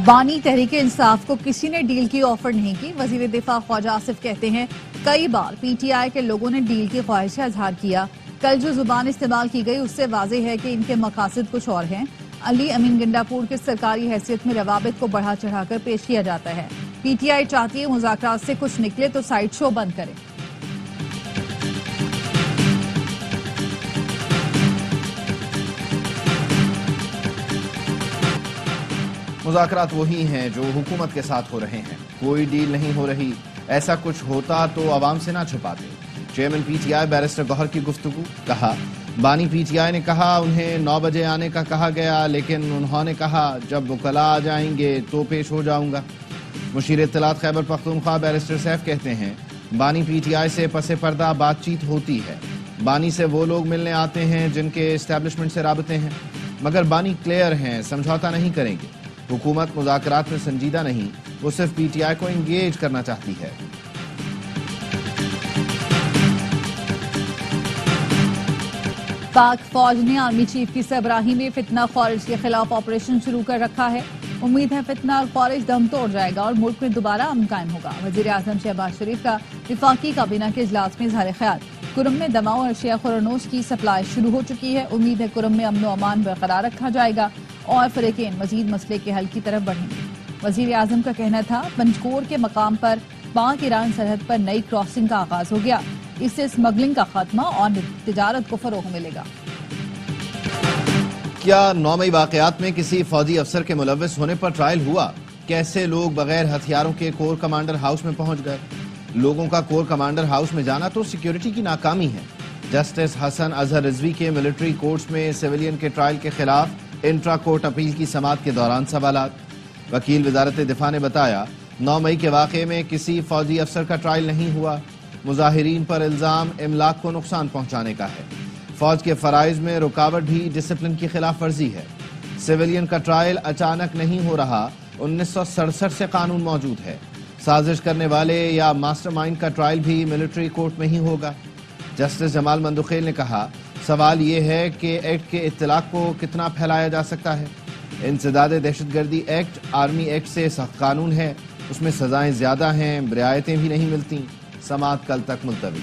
بانی تحریک انصاف کو کسی نے ڈیل کی آفر نہیں کی. وزیر دفاع خواجہ آصف کہتے ہیں کئی بار پی ٹی آئی کے لوگوں نے ڈیل کی خواہش کا اظہار کیا. کل جو زبان استعمال کی گئی اس سے واضح ہے کہ ان کے مقاصد کچھ اور ہیں. علی امین گنڈاپور کے سرکاری حیثیت میں روابط کو بڑھا چڑھا کر پیش کیا جاتا ہے. پی ٹی آئی چاہتی ہے مذاکرات سے کچھ نکلے تو سائیڈ شو بند کرے. مذاکرات وہی ہیں جو حکومت کے ساتھ ہو رہے ہیں. کوئی ڈیل نہیں ہو رہی. ایسا کچھ ہوتا تو عوام سے نہ چھپاتے. Chairman PTI barrister Gohar کی گفتگو. کہا بانی پی ٹی آئی نے کہا انہیں 9 بجے آنے کا کہا گیا لیکن انہوں نے کہا جب وکلاء آ جائیں گے تو پیش ہو جاؤں گا. مشیر اطلاعات خیبر پختونخوا بیرسٹر سیف کہتے ہیں بانی پی ٹی آئی سے پس پردہ بات چیت ہوتی ہے. بانی سے وہ لوگ ملنے آتے ہیں جن کے اسٹیبلشمنٹ سے رابطے ہیں مگر بانی کلیئر ہیں سمجھوتا نہیں کریں گے. حکومت مذاکرات میں سنجیدہ نہیں وہ صرف پی ٹی آئی کو انگیج کرنا چاہتی ہے. پاک فوج نے آرمی چیف کی سربراہی میں فتنہ خارج کے خلاف آپریشن شروع کر رکھا ہے. امید ہے فتنہ خارج دم توڑ جائے گا اور ملک میں دوبارہ امن قائم ہوگا. وزیر اعظم شہباز شریف کا وفاقی کابینہ کے اجلاس میں اظہار خیال. کرم میں دواؤں اور اشیاء خورنوش کی سپلائی شروع ہو چکی ہے. امید ہے کرم میں امن و امان برقرار رکھا جائے گا اور فریقین مزید مسئلے کے حل کی طرف بڑھیں گے. وزیر اعظم کا کہنا تھا پنجکور کے مقام پر پاک ایران سرحد پر نئی کراسنگ کا آغاز ہو گیا. اس سے اسمگلنگ کا خاتمہ اور تجارت کو فروغ ملے گا. کیا 9 مئی واقعات میں کسی فوجی افسر کے ملوث ہونے پر ٹرائل ہوا؟ کیسے لوگ بغیر ہتھیاروں کے کور کمانڈر ہاؤس میں پہنچ گئے؟ لوگوں کا کور کمانڈر ہاؤس میں جانا تو سیکیورٹی کی ناکامی ہے. جسٹس حسن اظہر رضوی کے ملٹری کورٹس میں سیویلین کے ٹرائل کے خلاف انٹرا کورٹ اپیل کی سماعت کے دوران سوالات. وکیل وزارت دفاع نے بتایا 9 مئی کے واقعے میں کسی فوجی افسر کا ٹرائل نہیں ہوا. مظاہرین پر الزام املاک کو نقصان پہنچانے کا ہے. فوج کے فرائض میں رکاوٹ بھی ڈسپلن کی خلاف ورزی ہے. سیویلین کا ٹرائل اچانک نہیں ہو رہا. 1967 سے قانون موجود ہے. سازش کرنے والے یا ماسٹر مائنڈ کا ٹرائل بھی ملٹری کورٹ میں ہی ہوگا. جسٹس جمال مندوخیل نے کہا سوال یہ ہے کہ ایکٹ کے اطلاق کو کتنا پھیلایا جا سکتا ہے. انسداد دہشت گردی ایکٹ آرمی ایکٹ سے سخت قانون ہے. اس میں سزائیں زیادہ ہیں رعایتیں بھی نہیں ملتی. سماعت کل تک ملتوی.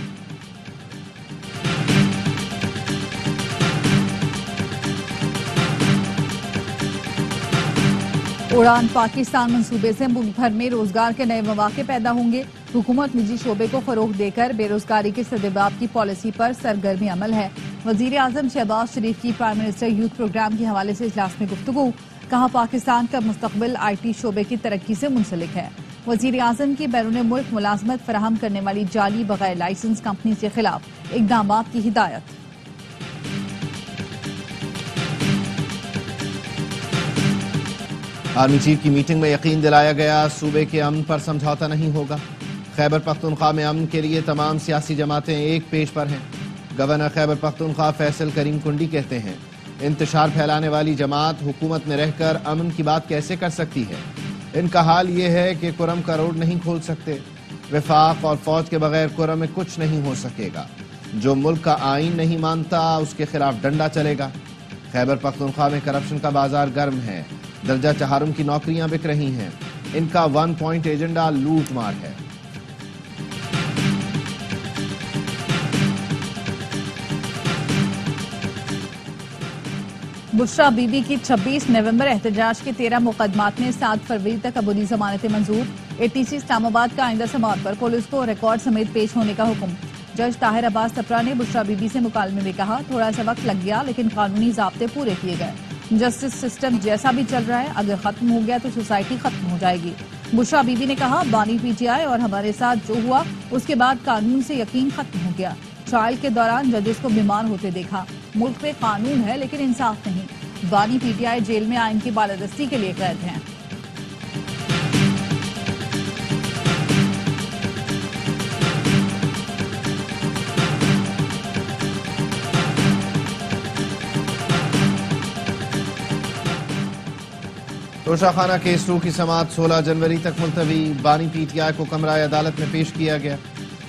اڑان پاکستان منصوبے سے ملک بھر میں روزگار کے نئے مواقع پیدا ہوں گے. حکومت نجی شعبے کو فروغ دے کر بے روزگاری کے سدباب کی پالیسی پر سرگرمی عمل ہے. وزیر اعظم شہباز شریف کی پرائم منسٹر یوتھ پروگرام کے حوالے سے اجلاس میں گفتگو. کہا پاکستان کا مستقبل آئی ٹی شعبے کی ترقی سے منسلک ہے. وزیر اعظم کی بیرون ملک ملازمت فراہم کرنے والی جعلی بغیر لائسنس کمپنی کے خلاف اقدامات کی ہدایت. آرمی چیف کی میٹنگ میں یقین دلایا گیا صوبے کے امن پر سمجھوتا نہیں ہوگا. خیبر پختونخوا میں امن کے لیے تمام سیاسی جماعتیں ایک پیج پر ہیں. گورنر خیبر پختونخوا فیصل کریم کنڈی کہتے ہیں انتشار پھیلانے والی جماعت حکومت میں رہ کر امن کی بات کیسے کر سکتی ہے. ان کا حال یہ ہے کہ کرم کا روڈ نہیں کھول سکتے. وفاق اور فوج کے بغیر کرم میں کچھ نہیں ہو سکے گا. جو ملک کا آئین نہیں مانتا اس کے خلاف ڈنڈا چلے گا. خیبر پختونخوا میں کرپشن کا بازار گرم ہے. درجہ چہارم کی نوکریاں بک رہی ہیں. ان کا 1 پوائنٹ ایجنڈا لوٹ مار ہے. بشرا بی بی کی 26 نومبر احتجاج کے 13 مقدمات میں 7 فروری تک عبوری ضمانتیں منظور. اے ٹی سی اسلام آباد کا آئندہ سماعت پر پولیس کو ریکارڈ سمیت پیش ہونے کا حکم. جج طاہر عباس سپرا نے بشرا بی بی سے مکالمے میں کہا تھوڑا سا وقت لگ گیا لیکن قانونی ضابطے پورے کیے گئے. جسٹس سسٹم جیسا بھی چل رہا ہے اگر ختم ہو گیا تو سوسائٹی ختم ہو جائے گی. بشرا بی بی نے کہا بانی پی ٹی آئی اور ہمارے ساتھ جو ہوا اس کے بعد قانون سے یقین ختم ہو گیا. ٹرائل کے دوران ججز کو بیمار ہوتے دیکھا. ملک میں قانون ہے لیکن انصاف نہیں. بانی پی ٹی آئی جیل میں آئین کی بالادستی کے لیے قید ہیں. توشہ خانہ کیس 2 کی سماعت 16 جنوری تک ملتوی. بانی پی ٹی آئی کو کمرہ عدالت میں پیش کیا گیا.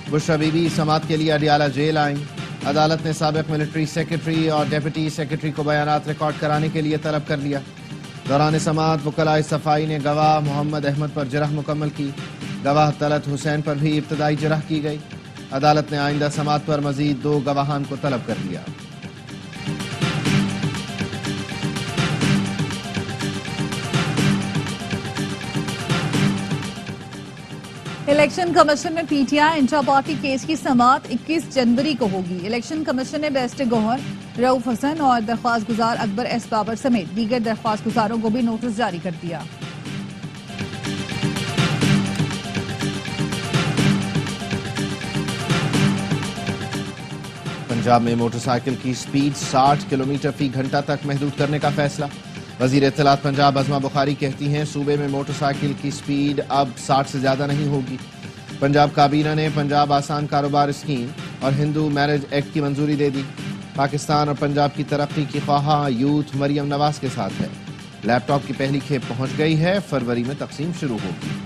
بشرا بی بی سماعت کے لیے اڈیالہ جیل آئیں. عدالت نے سابق ملٹری سیکرٹری اور ڈیپٹی سیکرٹری کو بیانات ریکارڈ کرانے کے لیے طلب کر لیا. دوران سماعت وکلائے صفائی نے گواہ محمد احمد پر جرح مکمل کی. گواہ طلعت حسین پر بھی ابتدائی جرح کی گئی. عدالت نے آئندہ سماعت پر مزید 2 گواہان کو طلب کر لیا. الیکشن کمیشن میں P T I intra party case کی سماعت 21 جنوری کو ہوگی. الیکشن کمیشن نے بیرسٹر گوہر، رؤف حسن اور درخواست گزار اکبر ایس بابر سمیت دیگر درخواست گزاروں کو بھی نوٹس جاری کر دیا. پنجاب میں موٹر سائیکل کی سپیڈ 60 کلومیٹر فی گھنٹہ تک محدود کرنے کا فیصلہ. وزیر اطلاعات پنجاب عظمہ بخاری کہتی ہیں صوبے میں موٹر سائیکل کی سپیڈ اب 60 سے زیادہ نہیں ہوگی. پنجاب کابینہ نے پنجاب آسان کاروبار اسکیم اور ہندو میرج ایکٹ کی منظوری دے دی. پاکستان اور پنجاب کی ترقی کی خواہاں یوتھ مریم نواز کے ساتھ ہے. لیپ ٹاپ کی پہلی کھیپ پہنچ گئی ہے، فروری میں تقسیم شروع ہوگی.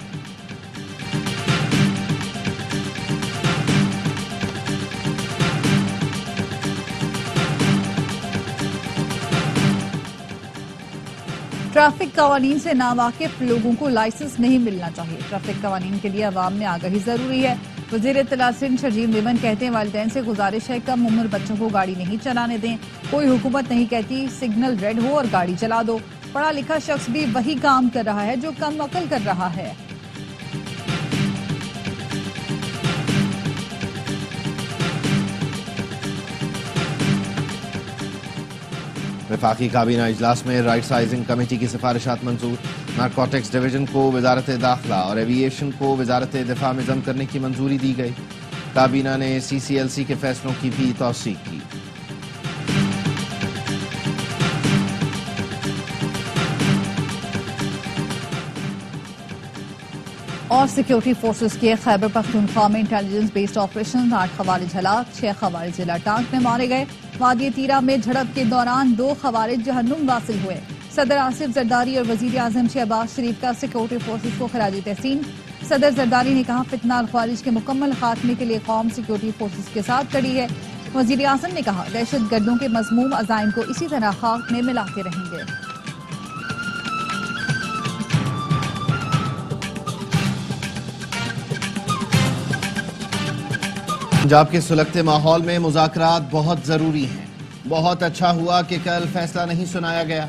ٹریفک قوانین سے ناواقف لوگوں کو لائسنس نہیں ملنا چاہیے. ٹریفک قوانین کے لیے عوام میں آگاہی ضروری ہے. وزیر اطلاعات سندھ شرجیل میمن کہتے ہیں والدین سے گزارش ہے کم عمر بچوں کو گاڑی نہیں چلانے دیں. کوئی حکومت نہیں کہتی سگنل ریڈ ہو اور گاڑی چلا دو. پڑھا لکھا شخص بھی وہی کام کر رہا ہے جو کم عقل کر رہا ہے. وفاقی کابینہ اجلاس میں رائٹ سائزنگ کمیٹی کی سفارشات منظور. نارکوٹکس ڈویژن کو وزارت داخلہ اور ایوی ایشن کو وزارت دفاع میں ضم کرنے کی منظوری دی گئی. کابینہ نے سی سی ایل سی کے فیصلوں کی بھی توثیق کی. اور سیکیورٹی فورسز کے خیبر پختونخوا میں انٹیلیجنس بیسڈ آپریشن 8 خوارج ہلاک، 6 خوارج ضلع ٹانک میں مارے گئے. وادی تیرا میں جھڑپ کے دوران 2 خوارج جہنم واصل ہوئے. صدر آصف زرداری اور وزیر اعظم شہباز شریف کا سیکیورٹی فورسز کو خراج تحسین. صدر زرداری نے کہا فتنہ الخوارج کے مکمل خاتمے کے لیے قوم سیکیورٹی فورسز کے ساتھ کھڑی ہے. وزیر اعظم نے کہا دہشت گردوں کے مذموم عزائم کو اسی طرح خاک میں ملاتے رہیں گے. پنجاب کے سلگتے ماحول میں مذاکرات بہت ضروری ہیں. بہت اچھا ہوا کہ کل فیصلہ نہیں سنایا گیا.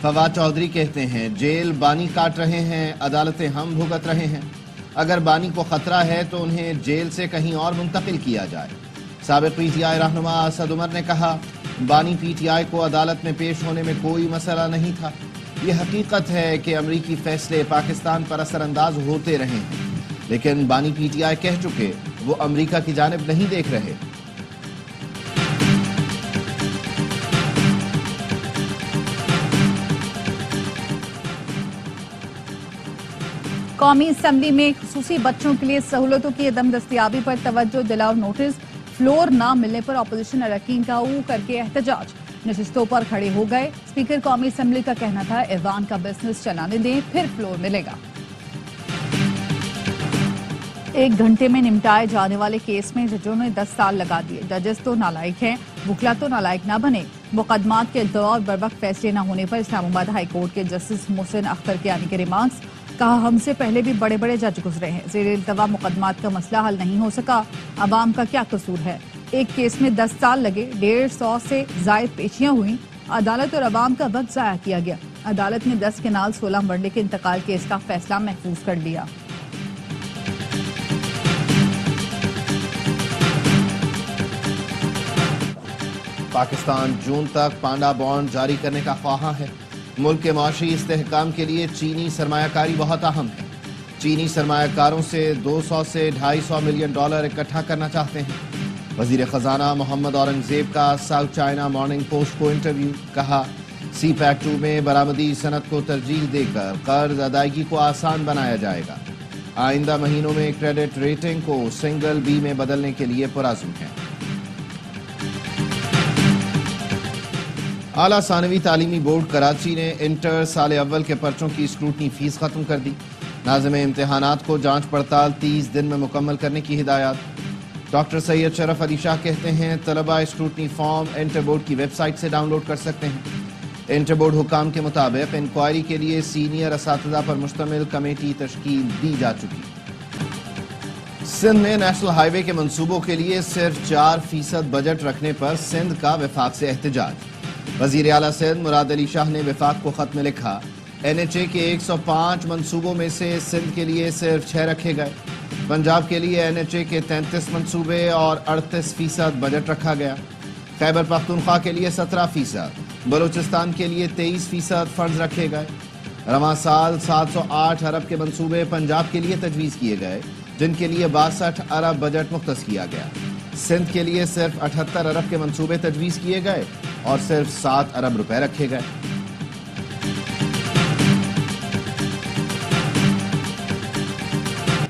فواد چودھری کہتے ہیں جیل بانی کاٹ رہے ہیں، عدالتیں ہم بھگت رہے ہیں. اگر بانی کو خطرہ ہے تو انہیں جیل سے کہیں اور منتقل کیا جائے. سابق پی ٹی آئی رہنما اسد عمر نے کہا بانی پی ٹی آئی کو عدالت میں پیش ہونے میں کوئی مسئلہ نہیں تھا. یہ حقیقت ہے کہ امریکی فیصلے پاکستان پر اثر انداز ہوتے رہے ہیں، لیکن بانی پی ٹی آئی کہہ چکے وہ امریکہ کی جانب نہیں دیکھ رہے. قومی اسمبلی میں خصوصی بچوں کے لیے سہولتوں کی عدم دستیابی پر توجہ دلاؤ نوٹس. فلور نہ ملنے پر اپوزیشن اراکین کا او کر کے احتجاج. نشستوں پر کھڑے ہو گئے. اسپیکر قومی اسمبلی کا کہنا تھا ایوان کا بزنس چلانے دیں پھر فلور ملے گا. 1 گھنٹے میں نمٹائے جانے والے کیس میں ججوں نے 10 سال لگا دیے. ججز تو نالائق ہیں، وکلا تو نالائق نہ بنے. مقدمات کے التوا اور بروقت فیصلے نہ ہونے پر اسلام آباد ہائی کورٹ کے جسٹس محسن اختر کیانی کے ریمارکس. کہا ہم سے پہلے بھی بڑے بڑے جج گزرے ہیں، زیر التوا مقدمات کا مسئلہ حل نہیں ہو سکا. عوام کا کیا قصور ہے؟ ایک کیس میں 10 سال لگے، 150 سے زائد پیشیاں ہوئیں. عدالت اور عوام کا وقت ضائع کیا گیا. عدالت نے 10 کنال 16 مرلے کے انتقال کیس کا فیصلہ محفوظ کر لیا. پاکستان جون تک پانڈا بانڈ جاری کرنے کا خواہاں ہے. ملک کے معاشی استحکام کے لیے چینی سرمایہ کاری بہت اہم ہے. چینی سرمایہ کاروں سے 200 سے 250 ملین ڈالر اکٹھا کرنا چاہتے ہیں. وزیر خزانہ محمد اورنگزیب کا ساؤتھ چائنا مارننگ پوسٹ کو انٹرویو. کہا سی پیک 2 میں برآمدی صنعت کو ترجیح دے کر قرض ادائیگی کو آسان بنایا جائے گا. آئندہ مہینوں میں کریڈٹ ریٹنگ کو سنگل بی میں بدلنے کے لیے پرعزم ہے. اعلیٰ ثانوی تعلیمی بورڈ کراچی نے انٹر سال اول کے پرچوں کی اسکروٹنی فیس ختم کر دی. ناظم امتحانات کو جانچ پڑتال 30 دن میں مکمل کرنے کی ہدایات. ڈاکٹر سید شرف علی شاہ کہتے ہیں طلبہ اسکروٹنی فارم انٹر بورڈ کی ویب سائٹ سے ڈاؤن لوڈ کر سکتے ہیں. انٹر بورڈ حکام کے مطابق انکوائری کے لیے سینئر اساتذہ پر مشتمل کمیٹی تشکیل دی جا چکی۔ سندھ میں نیشنل ہائی وے کے منصوبوں کے لیے صرف 4% بجٹ رکھنے پر سندھ کا وفاق سے احتجاج۔ وزیر اعلیٰ سندھ مراد علی شاہ نے وفاق کو خط میں لکھا، NHA کے 105 منصوبوں میں سے سندھ کے لیے صرف 6 رکھے گئے۔ پنجاب کے لیے NHA کے 33 منصوبے اور 38% بجٹ رکھا گیا۔ خیبر پختونخوا کے لیے 17%، بلوچستان کے لیے 23% فنڈز رکھے گئے۔ رواں سال 708 ارب کے منصوبے پنجاب کے لیے تجویز کیے گئے، جن کے لیے 62 ارب بجٹ مختص کیا گیا۔ سندھ کے لیے صرف 78 ارب کے منصوبے تجویز کیے گئے اور صرف 7 ارب روپے رکھے گئے۔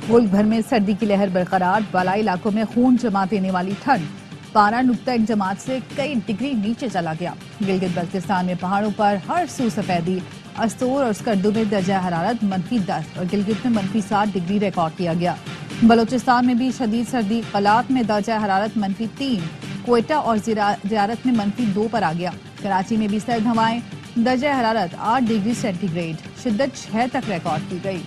ملک بھر میں سردی کی لہر برقرار، بالائی علاقوں میں خون جما دینے والی ٹھنڈ، پارا نقطہ ایک جماعت سے کئی ڈگری نیچے چلا گیا۔ گلگت بلتستان میں پہاڑوں پر ہر سو سفیدی، استور اور اسکردو میں درجہ حرارت -10 اور گلگت میں -7 ڈگری ریکارڈ کیا گیا۔ بلوچستان میں بھی شدید سردی، قلات میں درجہ حرارت -3، کوئٹہ اور زیارت میں -2 پر آ گیا۔ کراچی میں بھی سرد ہوائیں، درجہ حرارت 8 ڈگری سینٹی گریڈ، شدت 6 تک ریکارڈ کی گئی۔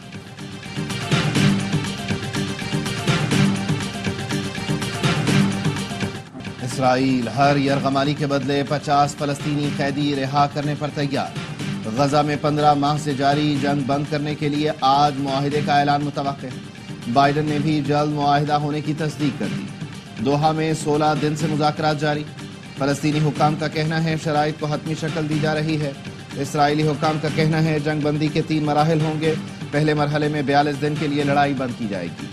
اسرائیل ہر یرغمالی کے بدلے 50 فلسطینی قیدی رہا کرنے پر تیار۔ غزہ میں 15 ماہ سے جاری جنگ بند کرنے کے لیے آج معاہدے کا اعلان متوقع۔ بائیڈن نے بھی جلد معاہدہ ہونے کی تصدیق کر دی۔ دوحہ میں 16 دن سے مذاکرات جاری۔ فلسطینی حکام کا کہنا ہے شرائط کو حتمی شکل دی جا رہی ہے۔ اسرائیلی حکام کا کہنا ہے جنگ بندی کے 3 مراحل ہوں گے۔ پہلے مرحلے میں 42 دن کے لیے لڑائی بند کی جائے گی۔